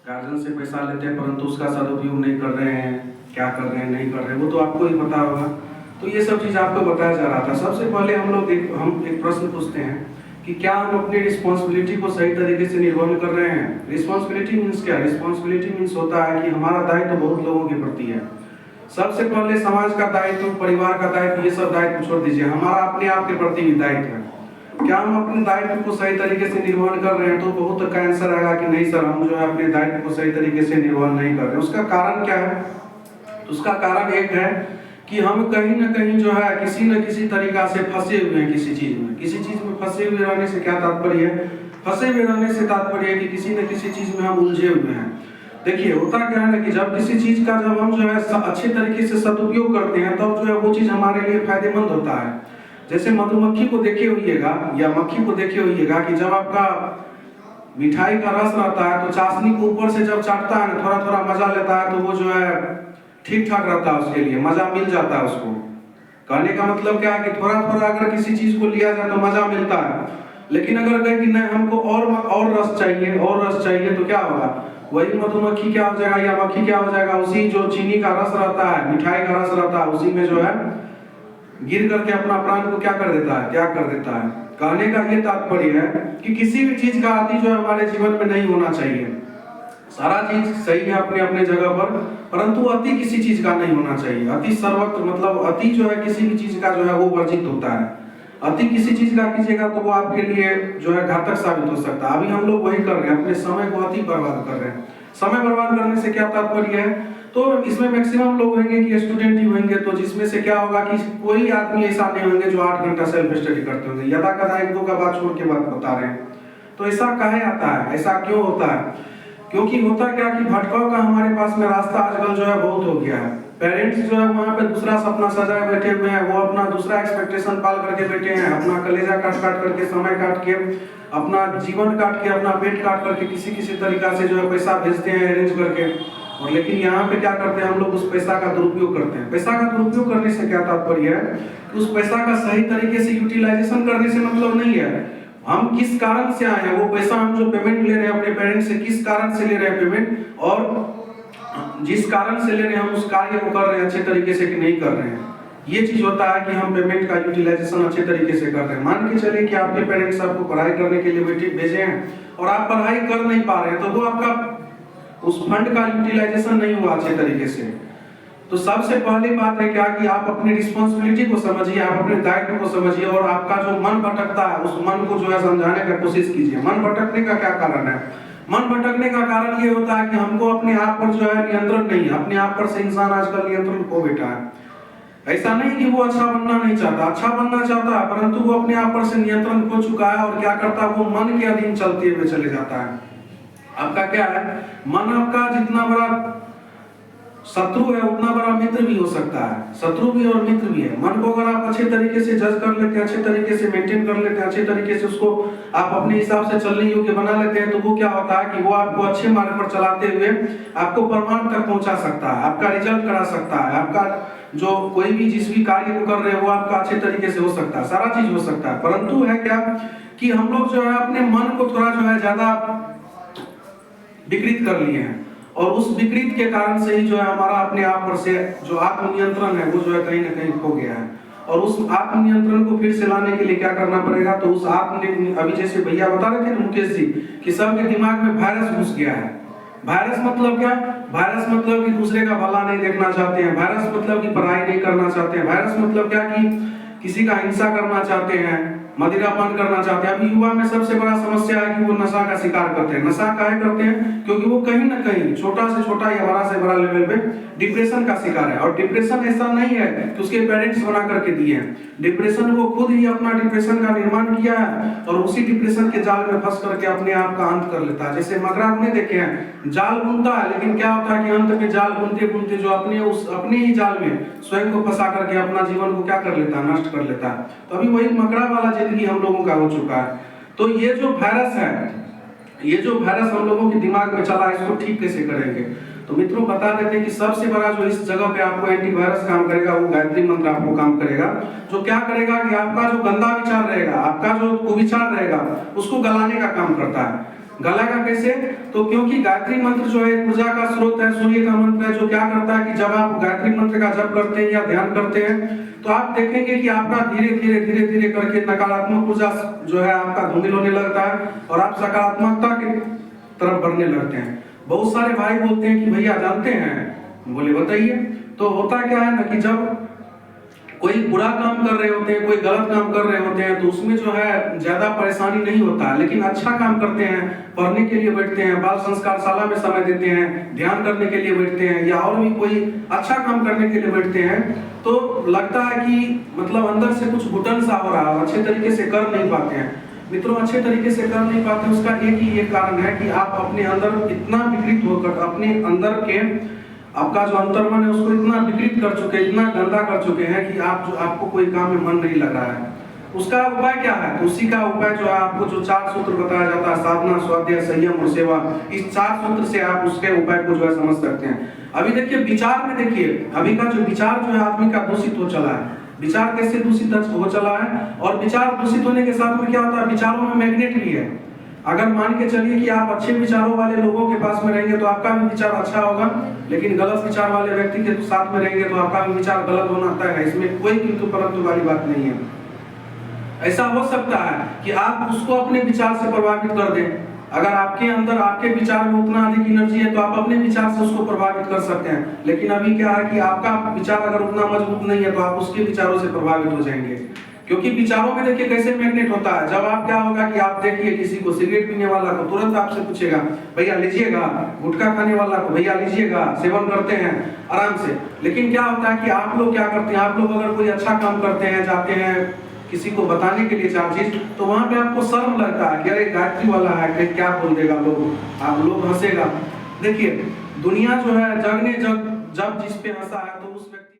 Guardian से पैसा लेते हैं परंतु उसका सदुपयोग नहीं कर रहे हैं, क्या कर रहे हैं नहीं कर रहे हैं वो तो आपको ही पता होगा। तो ये सब चीज़ आपको बताया जा रहा था। सबसे पहले हम एक प्रश्न पूछते हैं कि क्या हम अपनी रिस्पॉन्सिबिलिटी को सही तरीके से निर्वहन कर रहे हैं। रिस्पॉन्सिबिलिटी मीन्स क्या? रिस्पॉन्सिबिलिटी मीन्स होता है कि हमारा दायित्व बहुत लोगों के प्रति है। सबसे पहले समाज का दायित्व, परिवार का दायित्व, ये सब दायित्व छोड़ दीजिए, हमारा अपने आप के प्रति भी दायित्व है। क्या हम अपने दायित्व को सही तरीके से निर्वहन कर रहे हैं? तो बहुत का आंसर आएगा कि नहीं सर, हम जो है अपने दायित्व को सही तरीके से निर्वहन नहीं कर रहे। उसका कारण क्या है? उसका कारण एक है कि हम कहीं ना कहीं जो है किसी न किसी तरीका से फंसे हुए हैं किसी चीज में। किसी चीज में फंसे हुए रहने से क्या तात्पर्य है? फंसे हुए रहने से तात्पर्य है कि किसी न किसी चीज में हम उलझे हुए हैं। देखिए होता क्या है ना कि जब किसी चीज का जब हम जो है अच्छे तरीके से सदुपयोग करते हैं तब जो है वो चीज हमारे लिए फायदेमंद होता है। जैसे मधुमक्खी को देखे होइएगा या मक्खी को देखे होइएगा कि जब आपका मिठाई का रस रहता है तो चाशनी को ऊपर से जब चाटता है ना, थोड़ा थोड़ा मजा लेता है, तो वो जो है ठीक ठाक रहता है, उसके लिए मजा मिल जाता है उसको। कहने का मतलब क्या है कि थोड़ा थोड़ा अगर किसी चीज को लिया जाए तो मजा मिलता है। लेकिन अगर कहे कि नहीं हमको और रस चाहिए, और रस चाहिए, तो क्या होगा? वही मधुमक्खी क्या हो जाएगा या मक्खी क्या हो जाएगा, उसी जो चीनी का रस रहता है, मिठाई का रस रहता है, उसी में जो है गिर करके अपना प्राण को क्या कर देता है, त्याग कर देता है। कहने का ये तात्पर्य है कि किसी भी चीज का अति जो है हमारे जीवन में नहीं होना चाहिए। सारा चीज सही है अपने अपने जगह पर, परंतु अति किसी चीज का नहीं होना चाहिए। अति सर्वत्र मतलब अति जो है किसी भी चीज का जो है वो वर्जित होता है। अति किसी चीज का कीजिएगा तो वो आपके लिए जो है घातक साबित हो सकता है। अभी हम लोग वही कर रहे हैं, अपने समय को अति बर्बाद कर रहे हैं। समय बर्बाद करने से क्या तात्पर्य है? तो इसमें मैक्सिमम लोग होंगे कि स्टूडेंट ही होंगे, तो जिसमें से क्या होगा कि कोई आदमी ऐसा नहीं होंगे जो 8 घंटा सेल्फ स्टडी करते होंगे। यदा कदा एक दो का बात छोड़ के बात बता रहे हैं। तो ऐसा काहे आता है, ऐसा क्यों होता है? क्योंकि होता क्या कि भटकाव का हमारे पास में रास्ता आजकल जो है बहुत हो गया है। पेरेंट्स जो है वहाँ पे दूसरा सपना सजाए बैठे हुए हैं, वो अपना दूसरा एक्सपेक्टेशन पाल करके बैठे हैं, अपना कलेजा काट काट करके, समय काट के, अपना जीवन काट के, अपना पेट काट करके किसी किसी तरीका से जो है पैसा भेजते हैं अरेंज करके। और लेकिन यहाँ पे क्या करते हैं हम लोग? उस पैसा का दुरुपयोग करते हैं। पैसा का दुरुपयोग करने से क्या तात्पर्य है कि उस पैसा का सही तरीके से यूटिलाइजेशन करने से मतलब नहीं है। हम किस कारण से आए हैं, वो पैसा हम जो पेमेंट ले रहे हैं अपने पेरेंट्स से, किस कारण से ले रहे हैं पेमेंट, और जिस कारण से ले रहे हैं हम उस कार्य को कर रहे हैं अच्छे तरीके से कि नहीं कर रहे हैं। ये चीज होता है कि हम पेमेंट का यूटिलाइजेशन अच्छे तरीके से कर रहे हैं। मान के चलिए कि आपके पेरेंट्स आपको पढ़ाई करने के लिए भेजे हैं और आप पढ़ाई कर नहीं पा रहे हैं, तो वो आपका उस फंड का यूटिलाइजेशन नहीं हुआ अच्छे तरीके से। तो सबसे पहली बात है क्या कि आप अपनी रिस्पॉन्सिबिलिटी को समझिए, आप अपने दायित्व को समझिए, और आपका जो मन भटकता है उस मन को जो है समझाने का कोशिश कीजिए। मन भटकने का क्या कारण है? मन भटकने का कारण ये होता है कि हमको अपने आप पर जो है नियंत्रण नहीं है। अपने आप पर से इंसान आजकल नियंत्रण खो बैठा है। ऐसा नहीं कि वो अच्छा बनना नहीं चाहता, अच्छा बनना चाहता है, परंतु वो अपने आप पर से नियंत्रण खो चुका है और क्या करता है, वो मन के अधीन चलते हुए चले जाता है। आपका क्या है, मन आपका जितना बड़ा शत्रु है उतना बड़ा मित्र भी हो सकता है। शत्रु भी और मित्र भी है। मन को अगर आप अच्छे तरीके से जज कर लेते हैं, अच्छे तरीके से मेंटेन कर लेते हैं, अच्छे तरीके से उसको आप अपने हिसाब से चलने योग्य बना लेते हैं, तो वो क्या होता है कि वो आपको अच्छे मार्ग पर चलाते हुए आपको प्रमाण तक पहुंचा सकता है, आपका रिजल्ट करा सकता है, आपका जो कोई भी जिस भी कार्य को कर रहे हैं वो आपका अच्छे तरीके से हो सकता है, सारा चीज हो सकता है। परंतु है क्या कि हम लोग जो है अपने मन को थोड़ा जो है ज्यादा विकृत कर लिए हैं, और उस विकृत के कारण से ही जो है हमारा अपने आप पर से जो आत्मनियंत्रण है वो जो है कहीं ना कहीं खो गया है। और उस आत्मनियंत्रण को फिर से लाने के लिए क्या करना पड़ेगा? तो उस अभी जैसे भैया बता रहे थे ना मुकेश जी कि सबके दिमाग में वायरस घुस गया है। वायरस मतलब क्या? वायरस मतलब कि दूसरे का भला नहीं देखना चाहते हैं, वायरस मतलब कि पढ़ाई नहीं करना चाहते हैं, वायरस मतलब क्या कि किसी का हिंसा करना चाहते हैं, मदिरापान करना चाहते हैं। अभी युवा में सबसे बड़ा समस्या है कि वो नशा का शिकार करते हैं। नशा काहे करते हैं? क्योंकि वो कहीं ना कहीं छोटा से छोटा या बड़ा से बड़ा लेवल पे डिप्रेशन का शिकार है। और डिप्रेशन ऐसा नहीं है कि उसके पेरेंट्स बना करके दिए हैं, डिप्रेशन वो खुद ही अपना डिप्रेशन का निर्माण किया है और उसी डिप्रेशन के जाल में फंस करके अपने आप का अंत कर लेता है। जैसे मगरा आपने देखे हैं, जाल बुनता है, लेकिन क्या होता है कि अंत में जाल बुनते बुनते जो अपने ही जाल में स्वयं को फंसा करके अपना जीवन को क्या कर लेता है, नष्ट कर लेता है। तो अभी वही मगरा वाला जिंदगी हम लोगों का हो चुका है। तो ये जो वायरस है, ये जो वायरस हम लोगों के दिमाग में चला, इसको ठीक कैसे करेंगे? तो मित्रों बता देते हैं कि सबसे बड़ा जो इस जगह पे आपको एंटीवायरस काम करेगा वो गायत्री मंत्र आपको काम करेगा, जो क्या करेगा कि आपका जो गंदा विचार रहेगा, आपका जो कुविचार रहेगा, उसको गलाने का काम करता है। गलाएगा कैसे? तो क्योंकि गायत्री मंत्र जो है ऊर्जा का स्रोत है, सूर्य का मंत्र है, जो क्या करता है कि जब आप गायत्री मंत्र का जप करते हैं या ध्यान करते हैं तो आप देखेंगे कि आपका धीरे धीरे करके नकारात्मक ऊर्जा जो है आपका धूमिल होने लगता है और आप सकारात्मकता की तरफ बढ़ने लगते हैं। बहुत सारे भाई बोलते हैं कि भैया जानते हैं, बोले बताइए। तो होता क्या है ना कि जब कोई बुरा काम कर रहे होते हैं, कोई गलत काम कर रहे होते हैं तो उसमें जो है ज्यादा परेशानी नहीं होता है, लेकिन अच्छा काम करते हैं, पढ़ने के लिए बैठते हैं, बाल संस्कारशाला में समय देते हैं, ध्यान करने के लिए बैठते हैं या और भी कोई अच्छा काम करने के लिए बैठते हैं तो लगता है कि मतलब अंदर से कुछ घुटन सा हो रहा है, अच्छे तरीके से कर नहीं पाते हैं। मित्रों, अच्छे तरीके से कर नहीं पाते उसका एक ही एक कारण है कि आप अपने अंदर इतना विकृत होकर अपने अंदर के आपका जो अंतर्मन है उसको इतना विकृत कर चुके हैं, इतना गंदा कर चुके हैं कि आपको कोई काम में मन नहीं लग रहा है। उसका उपाय क्या है? तो उसी का उपाय जो है आपको जो 4 सूत्र बताया जाता है, साधना, स्वाध्याय, संयम और सेवा, इस 4 सूत्र से आप उसके उपाय को जो है समझ सकते हैं। अभी देखिए विचार में, देखिए अभी का जो विचार जो है आदमी का दूषित हो चला है। विचार कैसे दूषित हो चला है? और विचार दूषित होने के साथ में क्या होता है, विचारों में मैग्नेट भी है। अगर मान के चलिए कि आप अच्छे विचारों वाले लोगों के पास में रहेंगे तो आपका भी विचार अच्छा होगा, लेकिन गलत विचार वाले व्यक्ति के साथ में रहेंगे तो आपका भी विचार गलत होना तय है। इसमें कोई किंतु परंतु वाली बात नहीं है। ऐसा हो सकता है कि आप उसको अपने विचार से प्रभावित कर दें। अगर आपके अंदर आपके विचार में उतना अधिक एनर्जी है तो आप अपने विचार से उसको प्रभावित कर सकते हैं, लेकिन अभी क्या है कि आपका विचार अगर उतना मजबूत नहीं है तो आप उसके विचारों से प्रभावित हो जाएंगे। क्योंकि विचारों में देखिए कैसे मैग्नेट होता है। जब आप क्या होगा कि आप देखिए किसी को, सिगरेट पीने वाला को तुरंत आपसे पूछेगा भैया लीजिएगा, गुटखा खाने वाला को भैया लीजिएगा, सेवन करते हैं आराम से। लेकिन क्या होता है कि आप लोग क्या करते हैं, आप लोग अगर कोई अच्छा काम करते हैं, जाते हैं किसी को बताने के लिए 4 चीज, तो वहां पे आपको शर्म लगता है कि अरे गायत्री वाला है, कहीं क्या बोल देगा लोग, आप लोग हंसेगा। देखिए दुनिया जो है जग ने जब जिस पे हंसा है तो उस व्यक्ति